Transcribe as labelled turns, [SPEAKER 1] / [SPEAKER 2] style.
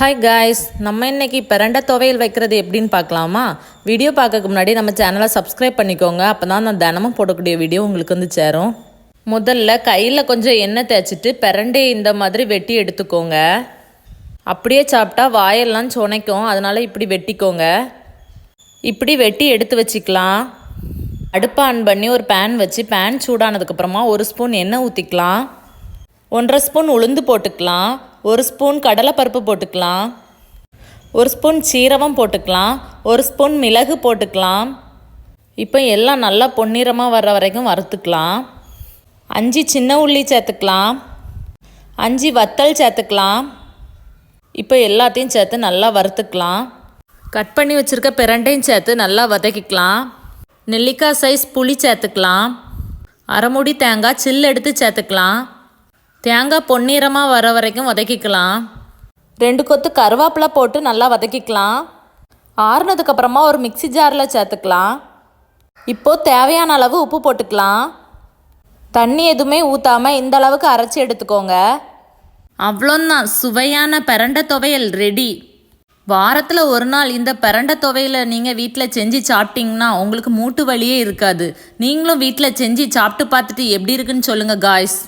[SPEAKER 1] Hi guys, நம்ம இன்னைக்கு பிரண்டை துவையல் வைக்கிறது எப்படின்னு பார்க்கலாமா? வீடியோ பார்க்கறதுக்கு முன்னாடி நம்ம சேனலை சப்ஸ்கிரைப் பண்ணிக்கோங்க. அப்போ தான் நான் தினமும் போடக்கூடிய வீடியோ உங்களுக்கு வந்து சேரும். முதல்ல கையில் கொஞ்சம் எண்ணெய் தேய்ச்சிட்டு பிரண்டையை இந்த மாதிரி வெட்டி எடுத்துக்கோங்க. அப்படியே சாப்பிட்டா வாயெல்லாம் சுனைக்கும், அதனால் இப்படி வெட்டிக்கோங்க. இப்படி வெட்டி எடுத்து வச்சுக்கலாம். அடுப்பை ஆன் பண்ணி ஒரு பேன் வச்சு பேன் சூடானதுக்கப்புறமா 1 ஸ்பூன் எண்ணெய் ஊற்றிக்கலாம். 1.5 ஸ்பூன் உளுந்து போட்டுக்கலாம். 1 ஸ்பூன் கடலைப்பருப்பு போட்டுக்கலாம். 1 ஸ்பூன் சீரகம் போட்டுக்கலாம். 1 ஸ்பூன் மிளகு போட்டுக்கலாம். இப்போ எல்லாம் நல்லா பொன்னிறமாக வர்ற வரைக்கும் வறுத்துக்கலாம். 5 சின்ன உள்ளி சேர்த்துக்கலாம். 5 வத்தல் சேர்த்துக்கலாம். இப்போ எல்லாத்தையும் சேர்த்து நல்லா வறுத்துக்கலாம். கட் பண்ணி வச்சுருக்க பிரண்டையும் சேர்த்து நல்லா வதக்கிக்கலாம். நெல்லிக்காய் சைஸ் புளி சேர்த்துக்கலாம். அரை மூடி தேங்காய் சில்லு எடுத்து சேர்த்துக்கலாம். தேங்காய் பொன்னிறமாக வர வரைக்கும் வதக்கிக்கலாம். 2 கொத்து கருவேப்பிலை போட்டு நல்லா வதக்கிக்கலாம். ஆறுனதுக்கப்புறமா ஒரு மிக்சி ஜாரில் சேர்த்துக்கலாம். இப்போது தேவையான அளவு உப்பு போட்டுக்கலாம். தண்ணி எதுவுமே ஊற்றாமல் இந்த அளவுக்கு அரைச்சி எடுத்துக்கோங்க. அவ்வளோதான், சுவையான பிரண்டை துவையல் ரெடி. வாரத்தில் ஒரு நாள் இந்த பிரண்டை துவையலை நீங்கள் வீட்டில் செஞ்சு சாப்பிட்டிங்கன்னா உங்களுக்கு மூட்டு வலியே இருக்காது. நீங்களும் வீட்டில் செஞ்சு சாப்பிட்டு பார்த்துட்டு எப்படி இருக்குன்னு சொல்லுங்கள் காய்ஸ்.